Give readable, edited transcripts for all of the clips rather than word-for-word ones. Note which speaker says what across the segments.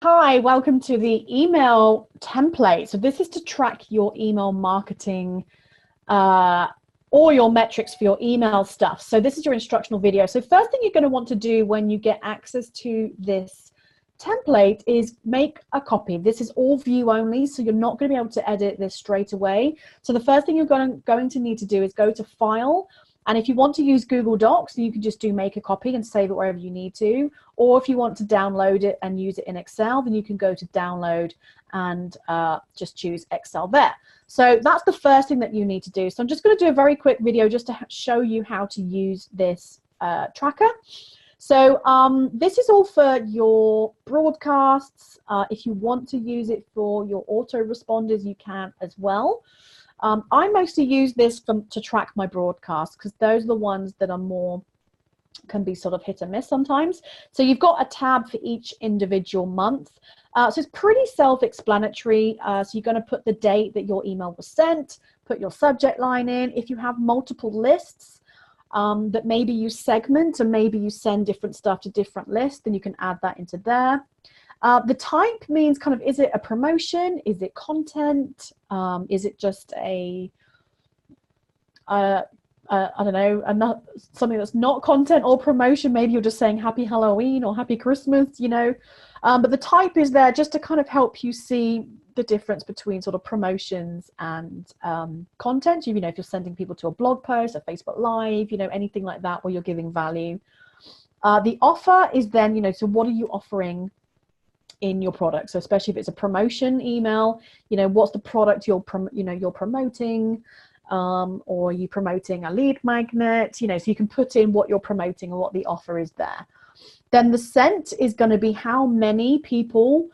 Speaker 1: Hi, welcome to the email template. So this is to track your email marketing, uh, or your metrics for your email stuff. So this is your instructional video. So first thing you're going to want to do when you get access to this template is make a copy. This is all view only, so you're not going to be able to edit this straight away. So the first thing you're going to need to do is go to File. And if you want to use Google Docs, you can just do make a copy and save it wherever you need to. Or if you want to download it and use it in Excel, then you can go to download and just choose Excel there. So that's the first thing that you need to do. So I'm just going to do a very quick video just to show you how to use this tracker. So this is all for your broadcasts. If you want to use it for your autoresponders, you can as well. I mostly use this to track my broadcasts because those are the ones that are more, can be sort of hit and miss sometimes. So you've got a tab for each individual month. So it's pretty self-explanatory. So you're going to put the date that your email was sent, put your subject line in. If you have multiple lists that maybe you segment and maybe you send different stuff to different lists, then you can add that into there. The type means kind of, is it a promotion? Is it content? Is it just a, I don't know, something that's not content or promotion? Maybe you're just saying happy Halloween or happy Christmas, you know. But the type is there just to kind of help you see the difference between sort of promotions and content. You know, if you're sending people to a blog post, a Facebook Live, you know, anything like that where you're giving value. The offer is then, you know, so what are you offering in your product? So especially if it's a promotion email, you know, what's the product you're promoting, or are you promoting a lead magnet, you know, so you can put in what you're promoting and what the offer is there. Then the sent is going to be how many people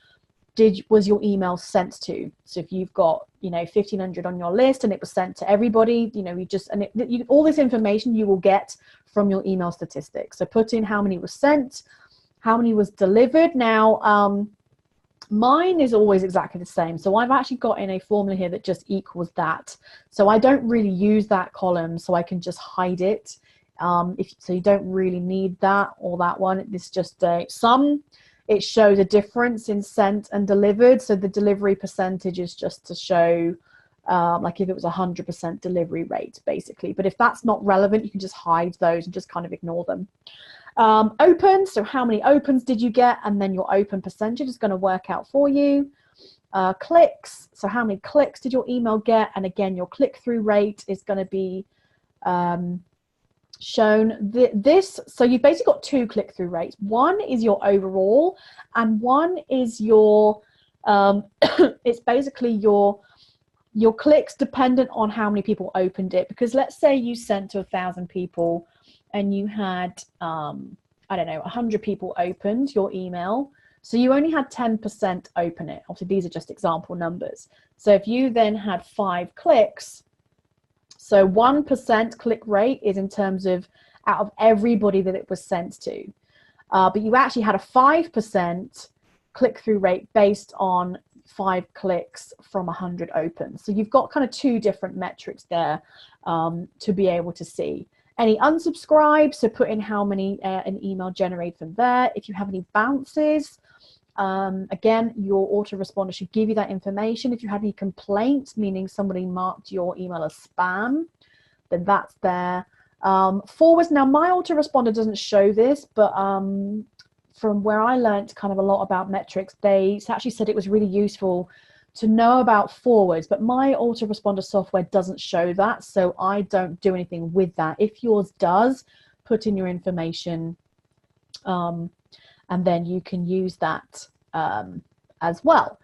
Speaker 1: was your email sent to. So if you've got, you know, 1,500 on your list and it was sent to everybody, you know, all this information you will get from your email statistics. So put in how many was sent, how many was delivered. Now, mine is always exactly the same. So I've actually got in a formula here that just equals that. So I don't really use that column, so I can just hide it. So you don't really need that or that one. It's just a sum. It shows a difference in sent and delivered. So the delivery percentage is just to show like if it was 100% delivery rate, basically. But if that's not relevant, you can just hide those and just kind of ignore them. Open, so how many opens did you get, and then your open percentage is going to work out for you. Clicks, so how many clicks did your email get, and again your click-through rate is going to be shown. So you've basically got two click-through rates. One is your overall, and one is your it's basically your clicks dependent on how many people opened it. Because let's say you sent to 1,000 people and you had, I don't know, 100 people opened your email. So you only had 10% open it. Obviously, these are just example numbers. So if you then had 5 clicks, so 1% click rate is in terms of out of everybody that it was sent to. But you actually had a 5% click-through rate based on 5 clicks from 100 opens. So you've got kind of 2 different metrics there to be able to see. Any unsubscribes, so put in how many an email generated from there. If you have any bounces, again, your autoresponder should give you that information. If you had any complaints, meaning somebody marked your email as spam, then that's there. Forwards, now my autoresponder doesn't show this, but from where I learned kind of a lot about metrics, they actually said it was really useful to know about forwards, but my autoresponder software doesn't show that, so I don't do anything with that. If yours does, put in your information, and then you can use that as well.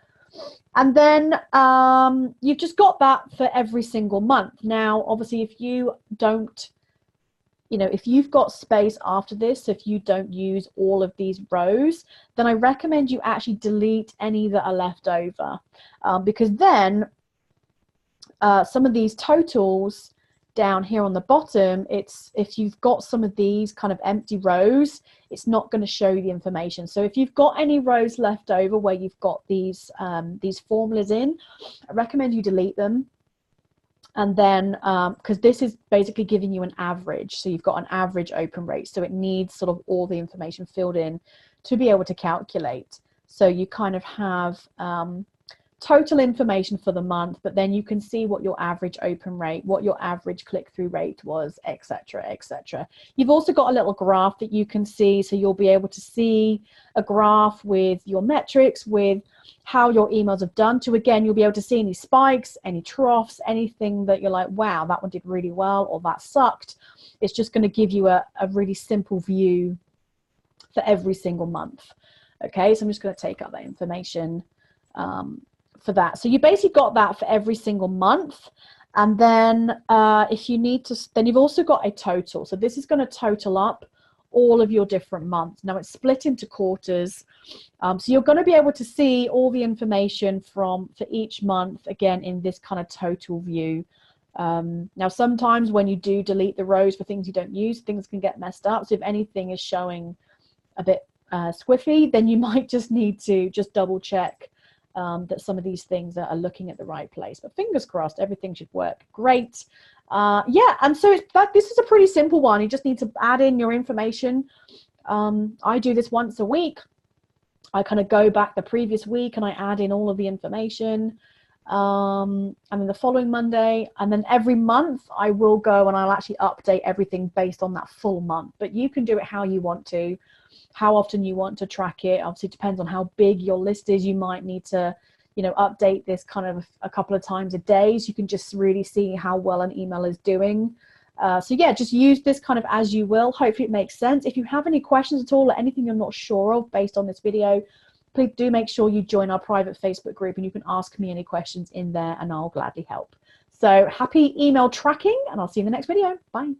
Speaker 1: And then you've just got that for every single month. Now, obviously, if you don't, you know, if you've got space after this, if you don't use all of these rows, then I recommend you actually delete any that are left over, because then some of these totals down here on the bottom, if you've got some of these kind of empty rows, it's not going to show you the information. So if you've got any rows left over where you've got these formulas in, I recommend you delete them. And then, because this is basically giving you an average. So you've got an average open rate. So it needs sort of all the information filled in to be able to calculate. So you kind of have total information for the month, but then you can see what your average open rate, what your average click-through rate was, etc., etc. You've also got a little graph that you can see, so you'll be able to see a graph with your metrics, with how your emails have done to, again, you'll be able to see any spikes, any troughs, anything that you're like, wow, that one did really well, or that sucked. It's just going to give you a really simple view for every single month. Okay, so I'm just going to take out that information for that. So you basically got that for every single month. And then if you need to, then you've also got a total. So this is going to total up all of your different months. Now it's split into quarters. So you're going to be able to see all the information for each month, again, in this kind of total view. Now, sometimes when you do delete the rows for things you don't use, things can get messed up. So if anything is showing a bit squiffy, then you might just need to just double check that some of these things are looking at the right place. But fingers crossed, everything should work great. Yeah, and so this is a pretty simple one. You just need to add in your information. I do this once a week. I kind of go back the previous week and I add in all of the information. And then the following Monday, and then every month I will go and I'll actually update everything based on that full month. But you can do it how you want to, how often you want to track it. Obviously it depends on how big your list is. You might need to, you know, update this kind of a couple of times a day, so you can just really see how well an email is doing. So yeah, just use this kind of as you will. Hopefully it makes sense. If you have any questions at all or anything you're not sure of based on this video, please do make sure you join our private Facebook group and you can ask me any questions in there and I'll gladly help. So happy email tracking, and I'll see you in the next video. Bye.